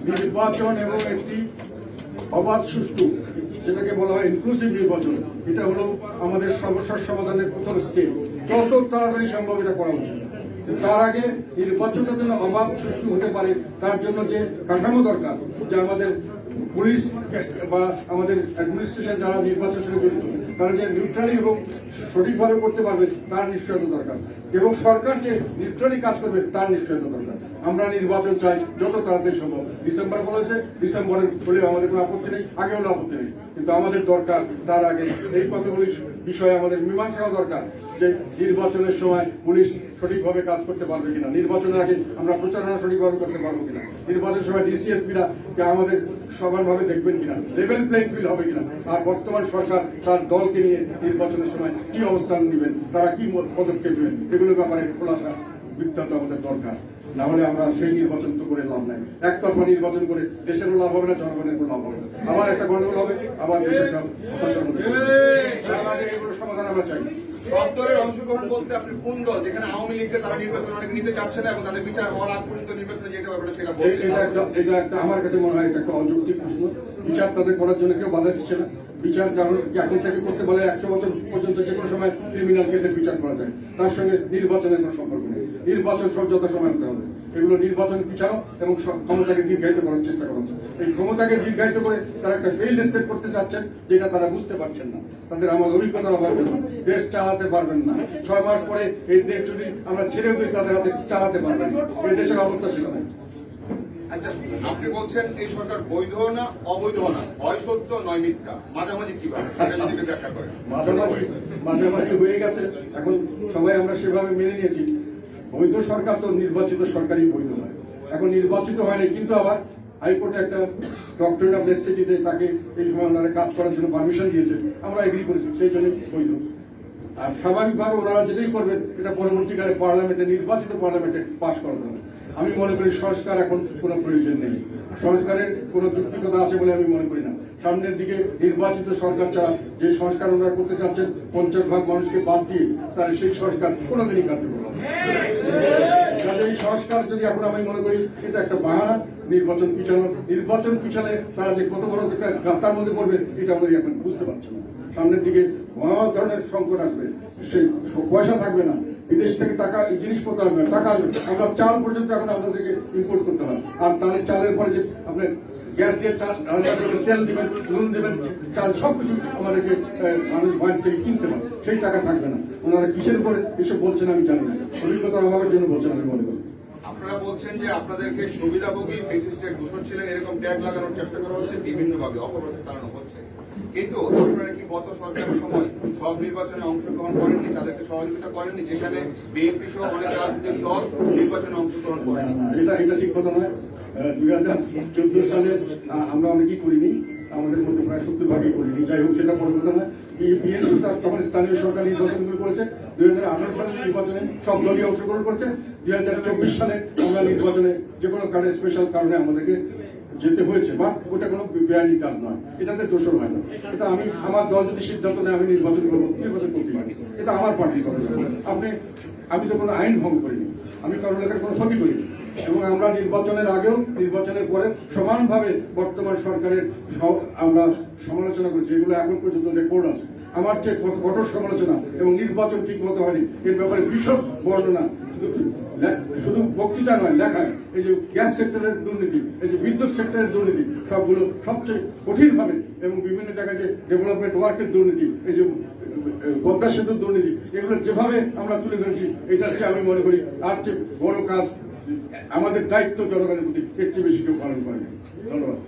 নির্বাচন এবং একটি অবাধ সুষ্ঠু, যেটাকে বলা হয় ইনক্লুসিভ নির্বাচন, এটা হলো আমাদের সমস্যার সমাধানের প্রথম স্টেপ। যত তাড়াতাড়ি সম্ভব এটা করা উচিত। তার আগে নির্বাচনটা যেন অবাধ সুষ্ঠু হতে পারে, তার জন্য যে কাঠামো দরকার, যে আমাদের পুলিশ বা আমাদের অ্যাডমিনিস্ট্রেশন যারা নির্বাচনের সঙ্গে জড়িত, তারা যে নিউট্রালি এবং সঠিকভাবে করতে পারবে তার নিশ্চয়তা দরকার, এবং সরকার যে নিউট্রালি কাজ করবে তার নিশ্চয়তা দরকার। আমরা নির্বাচন চাই যত তাড়াতাড়ি সম্ভব। ডিসেম্বর বলেছে, ডিসেম্বরের হলেও আমাদের কোনো আপত্তি নেই, আগে হলেও আপত্তি নেই, কিন্তু আমাদের দরকার তার আগে এই কতগুলি বিষয়ে আমাদের মীমাংসাও দরকার, যে নির্বাচনের সময় পুলিশ সঠিকভাবে কাজ করতে পারবে কিনা, নির্বাচনের আগে আমরা প্রচারণা সঠিকভাবে করতে পারবো কিনা, নির্বাচনের সময় ডিসিএসপিরা আমাদের সমানভাবে দেখবেন কিনা, লেভেল প্লেইং ফিল্ড হবে কিনা, আর বর্তমান সরকার তার দলকে নিয়ে নির্বাচনের সময় কি অবস্থান নেবেন, তারা কি পদক্ষেপ নেবেন, এগুলোর ব্যাপারে খোলাসা বৃত্তান্ত আমাদের দরকার। না হলে আমরা সেই নির্বাচন তো করে লাভ নাই। একতরফা নির্বাচন করে দেশেরও লাভ হবে না, জনগণের লাভ হবে না, আবার একটা গন্ডগোল হবে, আবার দেশের হতাশার মধ্যে। তার আগে এগুলো সমাধান আমরা চাই। সব দলের অংশগ্রহণ বলতে আপনি কোন দল, যেখানে আওয়ামী লীগকে তারা নির্বাচন অনেক নিতে চাচ্ছে না এবং তাদের বিচার হওয়ার আগ পর্যন্ত নির্বাচনে যেতে পারবে না, সেটা এটা একটা আমার কাছে মনে হয় এটা একটা অযৌক্তিক প্রশ্ন। বিচার তাদের করার জন্য কেউ বাধা দিচ্ছে না। বিচার যেমন এখন থেকে করতে বলে 100 বছর পর্যন্ত যে কোনো সময় ক্রিমিনাল কেসের বিচার করা যায়, তার সঙ্গে নির্বাচনের কোনো সম্পর্ক নেই। নির্বাচন যত সময় হতে হবে, এগুলো নির্বাচন পিছানো এবং ক্ষমতাকে দীর্ঘায়িত করার চেষ্টা করা হচ্ছে। এই ক্ষমতাকে দীর্ঘায়িত করে তারা একটা ফেইল্ড স্টেট করতে চাচ্ছেন, যেটা তারা বুঝতে পারছেন না। তাদের আমার অভিজ্ঞতার অভাব জন্য দেশ চালাতে পারবেন না। 6 মাস পরে এই দেশ যদি আমরা ছেড়েও দিই, তাদের হাতে চালাতে পারবেন না। এই দেশের অবস্থা ছিল না। আচ্ছা, আপনি বলছেন এই সরকার বৈধ না অবৈধ না, হয় সত্য নয় মিথ্যা, মাঝামাঝি কিভাবে ব্যাখ্যা করেন? মাঝামাঝি হয়ে গেছে, এখন সবাই আমরা সেভাবে মেনে নিয়েছি। বৈধ সরকার তো নির্বাচিত সরকারই বৈধ হয়। এখন নির্বাচিত হয়নি, কিন্তু আবার হাইকোর্টে একটা ডক্টরেট অফ নেসেসিটিতে তাকে এই সময় ওনারা কাজ করার জন্য পারমিশন দিয়েছে, আমরা এগ্রি করেছি, সেই জন্য বৈধ। আর স্বাভাবিকভাবে ওনারা যেটাই করবেন এটা পরবর্তীকালে পার্লামেন্টে, নির্বাচিত পার্লামেন্টে পাশ করাতে হবে। আমি মনে করি সংস্কার এখন কোনো প্রয়োজন নেই, সংস্কারের কোনো যৌক্তিকতা আছে বলে আমি মনে করি না। সামনের দিকে নির্বাচিত সরকার ছাড়া যে সংস্কার ওনারা করতে চাচ্ছেন 50% মানুষকে বাদ দিয়ে, তাহলে সেই সংস্কার কোনোদিনই কার্যকর হবে। এই সংস্কার যদি এখন আমি মনে করি এটা একটা বাহানা, নির্বাচন পিছানো, নির্বাচন পিছালে তারা যে কত বড় একটা গাতার মধ্যে পড়বে এটা আমাদের এখন বুঝতে পারছে না। সামনের দিকে মহা ধরনের সংকট আসবে, সেই পয়সা থাকবে না, বিদেশ থেকে টাকা জিনিসপত্র আসবে না, টাকা আসবে, আমরা চাল পর্যন্ত এখন আপনাদেরকে ইম্পোর্ট করতে হয়। আর তাহলে চালের পরে যে আপনার গ্যাস দিয়ে চাল রান্না করবেন, তেল দিবেন, নুন দেবেন, চাল সবকিছু আমাদেরকে মানুষ বাইরে থেকে কিনতে পারে, সেই টাকা থাকবে না। ওনারা কিসের উপরে এসব বলছেন আমি জানি না, অভিজ্ঞতার অভাবের জন্য বলছেন আমি মনে করি। আপনারা বলছেন যে আপনাদেরকে সুবিধাভোগী, ফেসিস্টের দূষণ ছিলেন, এরকম ট্যাগ লাগানোর চেষ্টা করা হচ্ছে, বিভিন্নভাবে অপপ্রচার চালানো হচ্ছে। কিন্তু আপনারা কি গত সরকারের সময় সব নির্বাচনে অংশগ্রহণ করেননি, তাদেরকে সহযোগিতা করেননি, যেখানে বিএনপি সহ অনেক রাজনৈতিক দল নির্বাচনে অংশগ্রহণ করেন? এটা ঠিক কথা নয়। 2014 সালে আমরা অনেকেই করিনি, আমাদের মধ্যে প্রায় 70% করিনি। যাই হোক, সেটা বড় কথা নয়। বিএনপি তখন স্থানীয় সরকার নির্বাচনগুলো করেছে, 2018 সালের নির্বাচনে সব দলই অংশগ্রহণ করেছে। 2024 সালে আমরা নির্বাচনে যে কোনো কারণে, স্পেশাল কারণে আমাদেরকে যেতে হয়েছে, বা ওটা কোনো বেআইনি কাজ নয়, এটাতে দোষর হয় না। এটা আমি, আমার দল যদি সিদ্ধান্ত নেয় আমি নির্বাচন করবো, নির্বাচন করতে পারি, এটা আমার পার্টির কথা। আমি তো কোনো আইন ভঙ্গ করিনি, আমি কারোর লেখার কোনো ক্ষতি করিনি, এবং আমরা নির্বাচনের আগেও নির্বাচনের পরে সমানভাবে বর্তমান সরকারের আমরা সমালোচনা করেছি, এগুলো এখন পর্যন্ত রেকর্ড আছে। আমার যে কঠোর সমালোচনা এবং নির্বাচন ঠিক মতো হয়নি এর ব্যাপারে বিশদ বর্ণনা, শুধু বক্তৃতা নয়, লেখায়। এই যে গ্যাস সেক্টরের দুর্নীতি, এই যে বিদ্যুৎ সেক্টরের দুর্নীতি, সবগুলো সবচেয়ে কঠিনভাবে, এবং বিভিন্ন জায়গায় যে ডেভেলপমেন্ট ওয়ার্কের দুর্নীতি, এই যে পদ্মা সেতুর দুর্নীতি, এগুলো যেভাবে আমরা তুলে ধরেছি, এটা হচ্ছে আমি মনে করি আর চেয়ে বড় কাজ আমাদের দায়িত্ব জনগণের প্রতি, এর চেয়ে বেশি কেউ পালন করেনি। ধন্যবাদ।